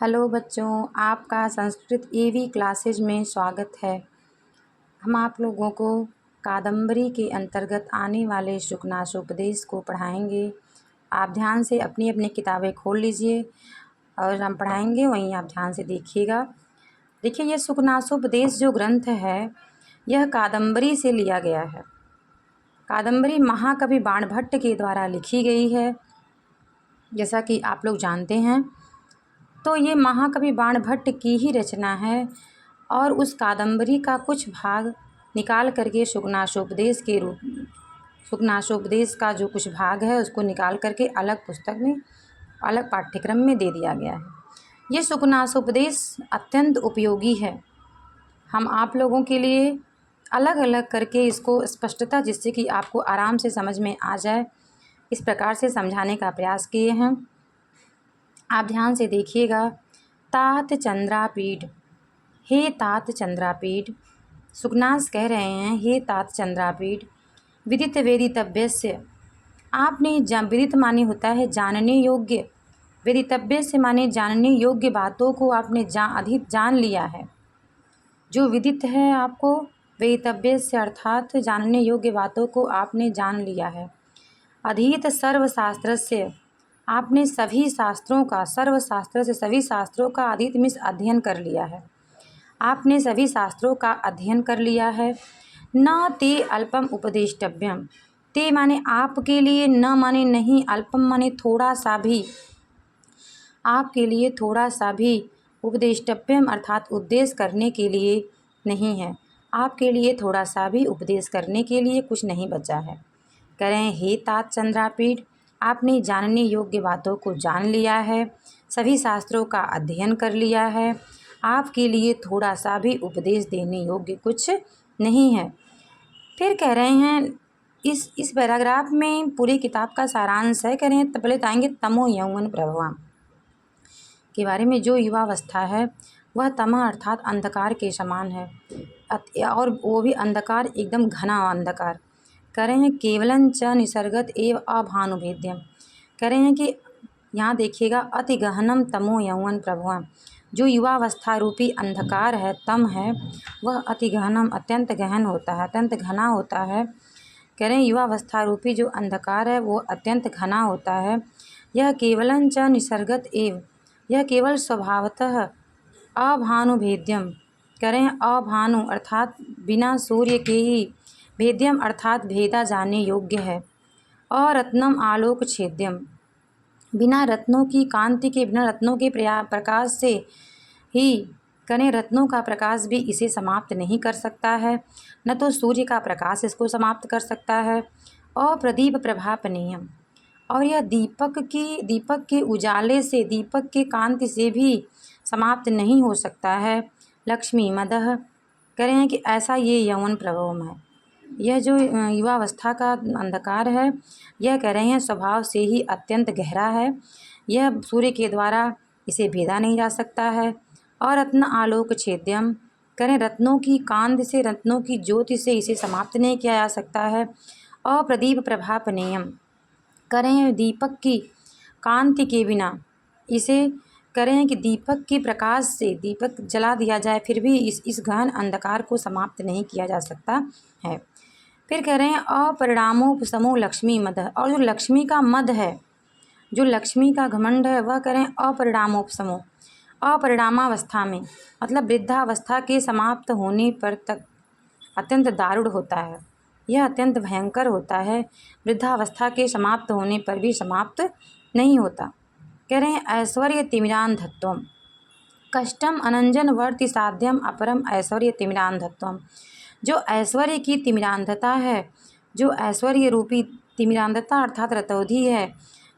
Hello बच्चों, आपका Sanskrit EV classes में स्वागत है। हम आप लोगों को कादम्बरी के अंतर्गत आने वाले शुकनाशोपदेश को पढ़ाएंगे। आप ध्यान से अपनी अपनी किताबें खोल लीजिए और हम पढ़ाएंगे, वहीं आप ध्यान से देखिएगा। देखिए, यह शुकनाशोपदेश जो ग्रंथ है यह कादम्बरी से लिया गया है। कादम्बरी महाकवि बाणभट्ट के द्वारा लिखी गई है, जैसा कि आप लोग जानते हैं। तो ये महाकवि बाणभट्ट की ही रचना है और उस कादम्बरी का कुछ भाग निकाल करके शुकनाशोपदेश का जो कुछ भाग है उसको निकाल करके अलग पुस्तक में, अलग पाठ्यक्रम में दे दिया गया है। ये शुकनाशोपदेश अत्यंत उपयोगी है। हम आप लोगों के लिए अलग अलग करके इसको स्पष्टता, जिससे कि आपको आराम से समझ में आ जाए, इस प्रकार से समझाने का प्रयास किए हैं। आप ध्यान से देखिएगा। तात चंद्रापीठ, हे तात चंद्रापीठ। सुकनास कह रहे हैं, हे तात चंद्रापीठ, विदित वेदितव्यस्य। आपने विदित माने होता है जानने योग्य, वेदितव्य से माने जानने योग्य बातों को आपने अधिक जान लिया है। जो विदित है आपको, वेदितव्य से अर्थात जानने योग्य बातों को आपने जान लिया है। अधीत सर्वशास्त्र से, आपने सभी शास्त्रों का, सर्वशास्त्र से सभी शास्त्रों का अधीत मीन्स अध्ययन कर लिया है। आपने सभी शास्त्रों का अध्ययन कर लिया है। न ते अल्पम उपदेष्टव्यम, ते माने आपके लिए, न माने नहीं, अल्पम माने थोड़ा सा भी, आपके लिए थोड़ा सा भी, उपदेष्टव्यम अर्थात उपदेश करने के लिए नहीं है। आपके लिए थोड़ा सा भी उपदेश करने के लिए कुछ नहीं बचा है। कह रहे हैं, हे तात चंद्रापीठ, आपने जानने योग्य बातों को जान लिया है, सभी शास्त्रों का अध्ययन कर लिया है, आपके लिए थोड़ा सा भी उपदेश देने योग्य कुछ नहीं है। फिर कह रहे हैं, इस पैराग्राफ में पूरी किताब का सारांश है। कह रहे हैं, तो पहले बताएंगे तमो यौवन प्रभवा के बारे में। जो युवावस्था है वह तमः अर्थात अंधकार के समान है, और वो भी अंधकार एकदम घना अंधकार। कह रहे हैं, केवलं च निसर्गत एव अभानुभेद्यम। कह रहे हैं कि यहाँ देखिएगा, अति गहनम तमो यौवन प्रभुआ, जो युवावस्था रूपी अंधकार है, तम है, वह अति गहनम अत्यंत गहन होता है, अत्यंत घना होता है। कह रहे हैं, युवावस्था रूपी जो अंधकार है वो अत्यंत घना होता है। यह केवलं च निसर्गत एव, यह केवल स्वभावतः अभानुभेद्यम। कह रहे हैं, अभानु अर्थात बिना सूर्य के ही, भेद्यम अर्थात भेदा जाने योग्य है, और रत्नम आलोक छेद्यम, बिना रत्नों की कांति के, बिना रत्नों के प्रकाश से ही, करें रत्नों का प्रकाश भी इसे समाप्त नहीं कर सकता है, न तो सूर्य का प्रकाश इसको समाप्त कर सकता है। और प्रदीप प्रभापनीयम, और यह दीपक के उजाले से, दीपक के कांति से भी समाप्त नहीं हो सकता है। लक्ष्मी मदह, कह रहे हैं कि ऐसा ये यौवन प्रभव है। यह जो युवावस्था का अंधकार है, यह कह रहे हैं स्वभाव से ही अत्यंत गहरा है, यह सूर्य के द्वारा इसे भेदा नहीं जा सकता है। और रत्न आलोक छेद्यम, करें रत्नों की कांत से, रत्नों की ज्योति से इसे समाप्त नहीं किया जा सकता है। और प्रदीप प्रभापनेयम, करें दीपक की कांति के बिना इसे, करें कि दीपक के प्रकाश से दीपक जला दिया जाए फिर भी इस गहन अंधकार को समाप्त नहीं किया जा सकता है। फिर कह रहे हैं, अपरिणामोपशमो लक्ष्मी मद, और जो लक्ष्मी का मद है, जो लक्ष्मी का घमंड है, वह करें अपरिणामोपशमो, अपरिणामावस्था में मतलब वृद्धावस्था के समाप्त होने पर तक अत्यंत दारुण होता है, यह अत्यंत भयंकर होता है, वृद्धावस्था के समाप्त होने पर भी समाप्त नहीं होता। कह रहे हैं, ऐश्वर्य तिमिरांधत्वम, कष्टम अनंजन वर्ति साध्यम अपरम ऐश्वर्य तिमिरांधत्वम, जो ऐश्वर्य की तिमिरांधता है, जो ऐश्वर्य रूपी तिमिरांधता अर्थात रतौधी है,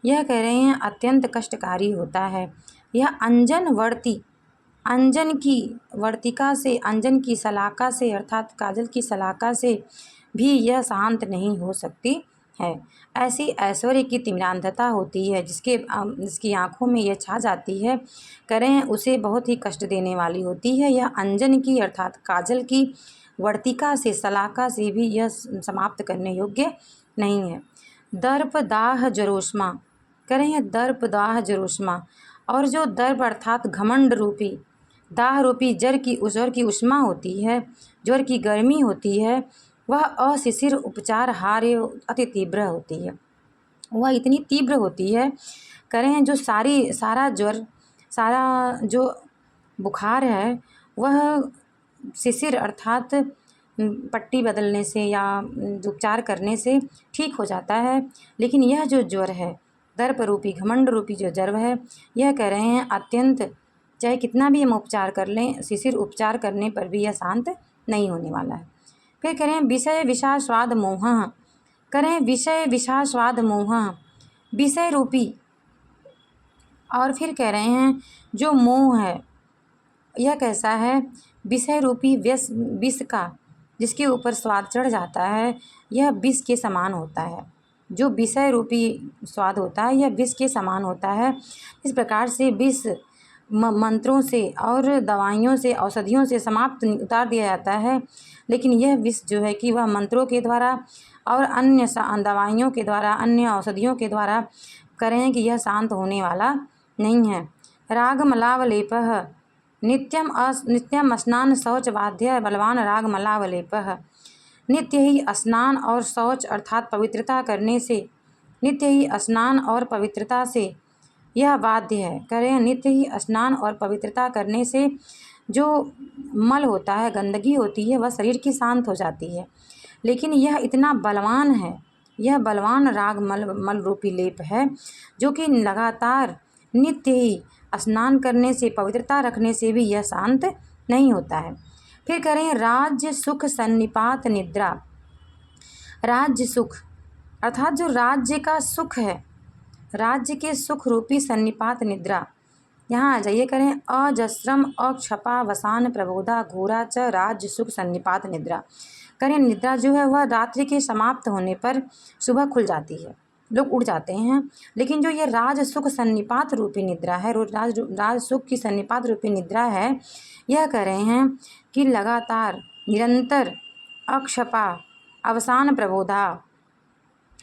यह कह रहे हैं अत्यंत कष्टकारी होता है। यह अंजन वर्ति, अंजन की वर्तिका से, अंजन की सलाका से अर्थात काजल की सलाका से भी यह शांत नहीं हो सकती है। ऐसी ऐश्वर्य की तिमिरांधता होती है, जिसकी आँखों में यह छा जाती है, करें उसे बहुत ही कष्ट देने वाली होती है। यह अंजन की अर्थात काजल की वर्तिका से, सलाका से भी यह समाप्त करने योग्य नहीं है। दर्प दाह जरोष्मा, करें दर्प दाह जरोष्मा, और जो दर्प अर्थात घमंड रूपी दाह रूपी ज्वर की उष्मा होती है, ज्वर की गर्मी होती है, वह अशिशिर उपचार हार्य अति तीव्र होती है। वह इतनी तीव्र होती है, करें जो सारा ज्वर, सारा जो बुखार है वह शिशिर अर्थात पट्टी बदलने से या उपचार करने से ठीक हो जाता है। लेकिन यह जो ज्वर है, दर्प रूपी घमंड रूपी जो ज्वर है, यह कह रहे हैं अत्यंत, चाहे कितना भी हम उपचार कर लें, शिशिर उपचार करने पर भी यह शांत नहीं होने वाला है। फिर कह रहे हैं विषय विषा स्वाद मोह, करें विषय विषा स्वाद मोह, विषय रूपी, और फिर कह रहे हैं जो मोह है यह कैसा है, विषय रूपी विष का जिसके ऊपर स्वाद चढ़ जाता है, यह विष के समान होता है। जो विषय रूपी स्वाद होता है यह विष के समान होता है। इस प्रकार से विष मंत्रों से और दवाइयों से, औषधियों से समाप्त उतार दिया जाता है, लेकिन यह विष जो है कि वह मंत्रों के द्वारा और अन्य दवाइयों के द्वारा, अन्य औषधियों के द्वारा करें कि यह शांत होने वाला नहीं है। रागमलावलेपः नित्यम स्नान शौच बाध्य बलवान रागमलावलेपः, नित्य ही स्नान और शौच अर्थात पवित्रता करने से, नित्य ही स्नान और पवित्रता से यह बाध्य है। करें नित्य ही स्नान और पवित्रता करने से जो मल होता है, गंदगी होती है, वह शरीर की शांत हो जाती है। लेकिन यह इतना बलवान है, यह बलवान राग मल रूपी लेप है जो कि लगातार नित्य ही स्नान करने से, पवित्रता रखने से भी यह शांत नहीं होता है। फिर करें राज्य सुख सन्निपात निद्रा, राज्य सुख अर्थात जो राज्य का सुख है, राज्य के सुख रूपी सन्निपात निद्रा, यहाँ आ जाइए। करें अजस्रम अक्षपा वसान प्रबोधा घोरा च राज्य सुख सन्निपात निद्रा, करें निद्रा जो है वह रात्रि के समाप्त होने पर सुबह खुल जाती है, लोग उड़ जाते हैं। लेकिन जो ये राज सुख सन्निपात रूपी निद्रा है, राज सुख की सन्निपात रूपी निद्रा है, यह कह रहे हैं कि लगातार निरंतर अक्षपा अवसान प्रबोधा,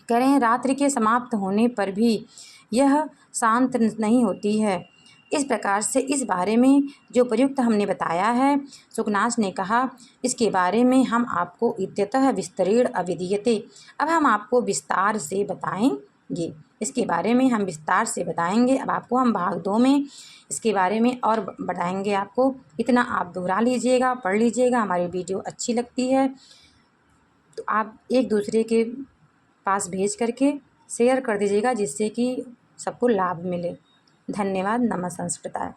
करें रात्रि के समाप्त होने पर भी यह शांत नहीं होती है। इस प्रकार से इस बारे में जो प्रयुक्त हमने बताया है, सुकनास ने कहा, इसके बारे में हम आपको इत्यतः विस्तरेण अविधीयते, अब हम आपको विस्तार से बताएंगे। इसके बारे में हम विस्तार से बताएंगे। अब आपको हम भाग 2 में इसके बारे में और बताएंगे आपको। इतना आप दोहरा लीजिएगा, पढ़ लीजिएगा। हमारी वीडियो अच्छी लगती है तो आप एक दूसरे के पास भेज करके शेयर कर दीजिएगा, जिससे कि सबको लाभ मिले। धन्यवाद। नमः संस्कृताय।